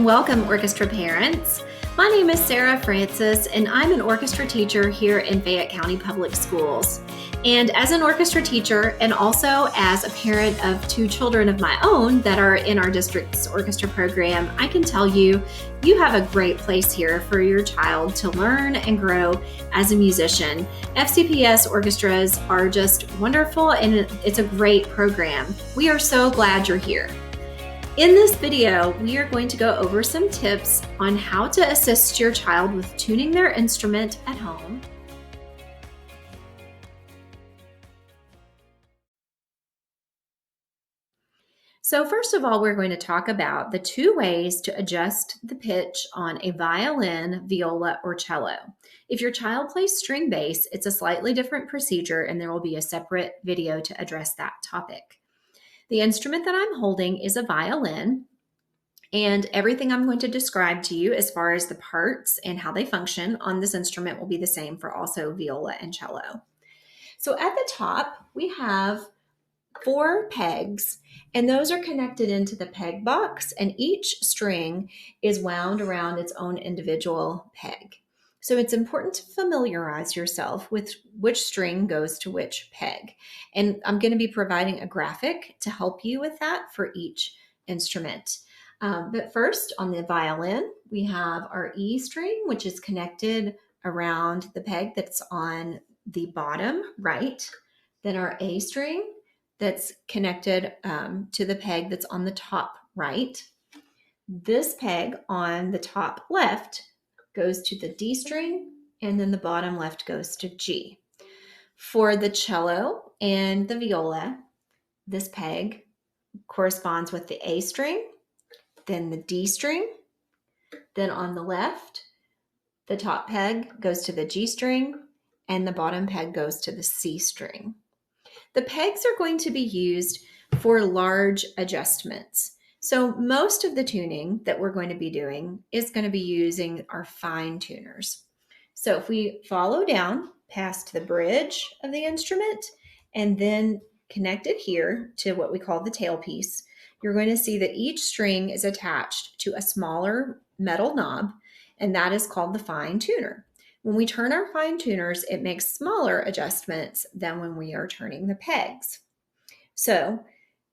and welcome, orchestra parents. My name is Sarah Francis, and I'm an orchestra teacher here in Fayette County Public Schools. And as an orchestra teacher, and also as a parent of two children of my own that are in our district's orchestra program, I can tell you, you have a great place here for your child to learn and grow as a musician. FCPS orchestras are just wonderful, and it's a great program. We are so glad you're here. In this video, we are going to go over some tips on how to assist your child with tuning their instrument at home. So first of all, we're going to talk about the two ways to adjust the pitch on a violin, viola, or cello. If your child plays string bass, it's a slightly different procedure, and there will be a separate video to address that topic. The instrument that I'm holding is a violin, and everything I'm going to describe to you as far as the parts and how they function on this instrument will be the same for also viola and cello. So at the top, we have 4 pegs, and those are connected into the peg box, and each string is wound around its own individual peg. So it's important to familiarize yourself with which string goes to which peg. And I'm going to be providing a graphic to help you with that for each instrument. But first, on the violin, we have our E string, which is connected around the peg that's on the bottom right. Then our A string that's connected to the peg that's on the top right. This peg on the top left goes to the D string, and then the bottom left goes to G. For the cello and the viola, this peg corresponds with the A string, then the D string, then on the left, the top peg goes to the G string, and the bottom peg goes to the C string. The pegs are going to be used for large adjustments. So most of the tuning that we're going to be doing is going to be using our fine tuners. So if we follow down past the bridge of the instrument and then connect it here to what we call the tailpiece, you're going to see that each string is attached to a smaller metal knob, and that is called the fine tuner. When we turn our fine tuners, it makes smaller adjustments than when we are turning the pegs. So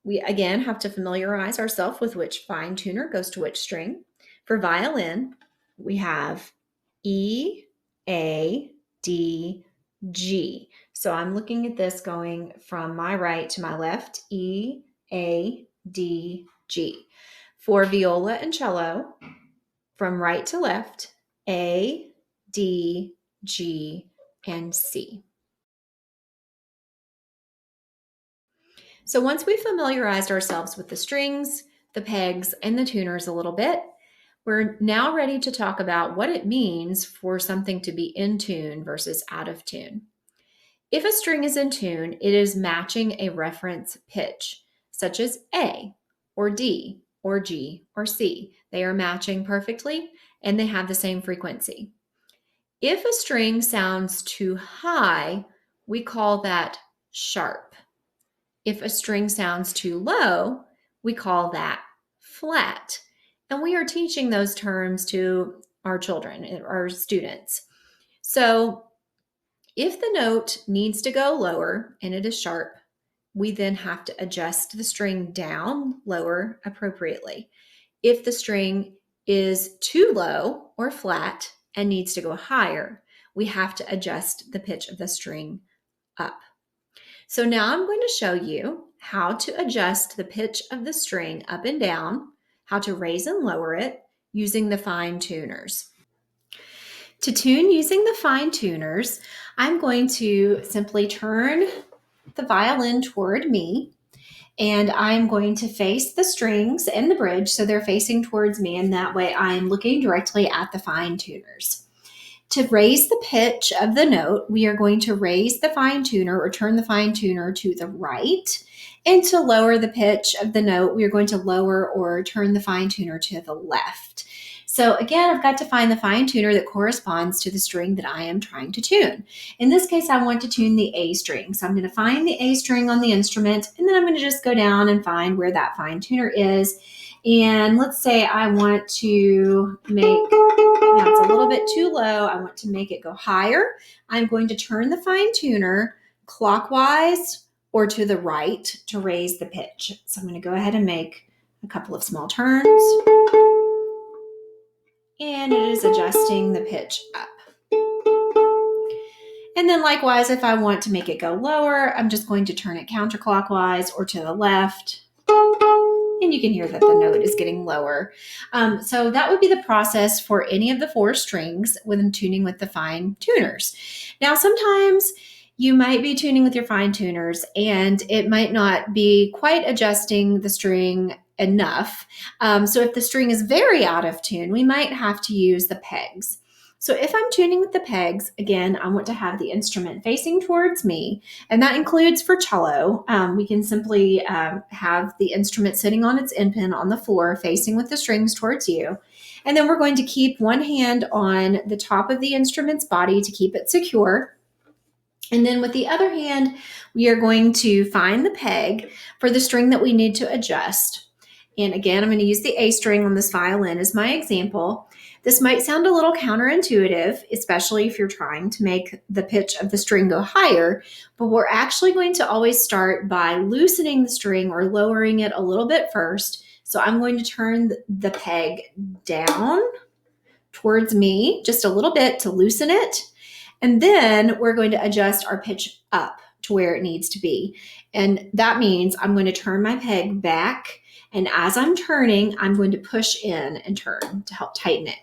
we again have to familiarize ourselves with which fine tuner goes to which string. For violin, we have E, A, D, G. So I'm looking at this going from my right to my left, E, A, D, G. For viola and cello, from right to left, A, D, G, and C. So once we've familiarized ourselves with the strings, the pegs, and the tuners a little bit, we're now ready to talk about what it means for something to be in tune versus out of tune. If a string is in tune, it is matching a reference pitch, such as A, or D, or G, or C. They are matching perfectly, and they have the same frequency. If a string sounds too high, we call that sharp. If a string sounds too low, we call that flat. And we are teaching those terms to our children, our students. So if the note needs to go lower and it is sharp, we then have to adjust the string down lower appropriately. If the string is too low or flat and needs to go higher, we have to adjust the pitch of the string up. So now I'm going to show you how to adjust the pitch of the string up and down, how to raise and lower it using the fine tuners. To tune using the fine tuners, I'm going to simply turn the violin toward me, and I'm going to face the strings and the bridge so they're facing towards me, and that way I'm looking directly at the fine tuners. To raise the pitch of the note, we are going to raise the fine tuner or turn the fine tuner to the right. And to lower the pitch of the note, we are going to lower or turn the fine tuner to the left. So again, I've got to find the fine tuner that corresponds to the string that I am trying to tune. In this case, I want to tune the A string. So I'm going to find the A string on the instrument, and then I'm going to just go down and find where that fine tuner is. And let's say I want to make, now it's a little bit too low, I want to make it go higher. I'm going to turn the fine tuner clockwise or to the right to raise the pitch. So I'm going to go ahead and make a couple of small turns. And it is adjusting the pitch up. And then likewise, if I want to make it go lower, I'm just going to turn it counterclockwise or to the left. And you can hear that the note is getting lower. So that would be the process for any of the 4 strings when tuning with the fine tuners. Now, sometimes you might be tuning with your fine tuners and it might not be quite adjusting the string enough. So if the string is very out of tune, we might have to use the pegs. So if I'm tuning with the pegs, again, I want to have the instrument facing towards me, and that includes for cello. We can simply have the instrument sitting on its end pin on the floor, facing with the strings towards you. And then we're going to keep one hand on the top of the instrument's body to keep it secure. And then with the other hand, we are going to find the peg for the string that we need to adjust. And again, I'm going to use the A string on this violin as my example. This might sound a little counterintuitive, especially if you're trying to make the pitch of the string go higher, but we're actually going to always start by loosening the string or lowering it a little bit first. So I'm going to turn the peg down towards me just a little bit to loosen it. And then we're going to adjust our pitch up to where it needs to be. And that means I'm going to turn my peg back. And as I'm turning, I'm going to push in and turn to help tighten it.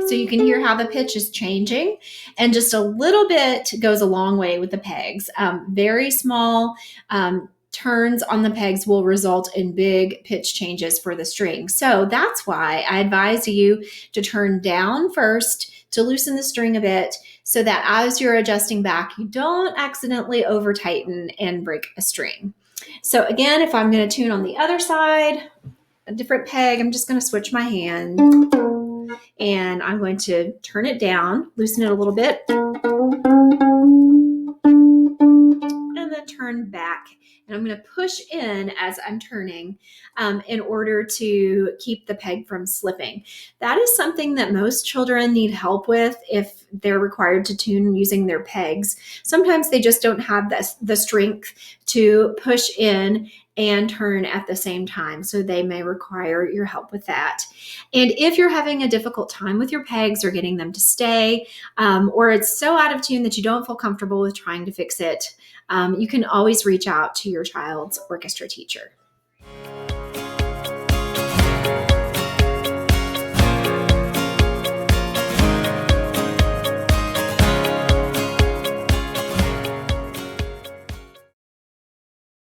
So you can hear how the pitch is changing, and just a little bit goes a long way with the pegs. Very small turns on the pegs will result in big pitch changes for the string. So that's why I advise you to turn down first to loosen the string a bit, so that as you're adjusting back, you don't accidentally over tighten and break a string. So again, if I'm going to tune on the other side, a different peg, I'm just going to switch my hand and I'm going to turn it down, loosen it a little bit, and then turn back. And I'm going to push in as I'm turning in order to keep the peg from slipping. That is something that most children need help with if they're required to tune using their pegs. Sometimes they just don't have the strength to push in and turn at the same time. So they may require your help with that. And if you're having a difficult time with your pegs or getting them to stay, or it's so out of tune that you don't feel comfortable with trying to fix it, you can always reach out to your child's orchestra teacher.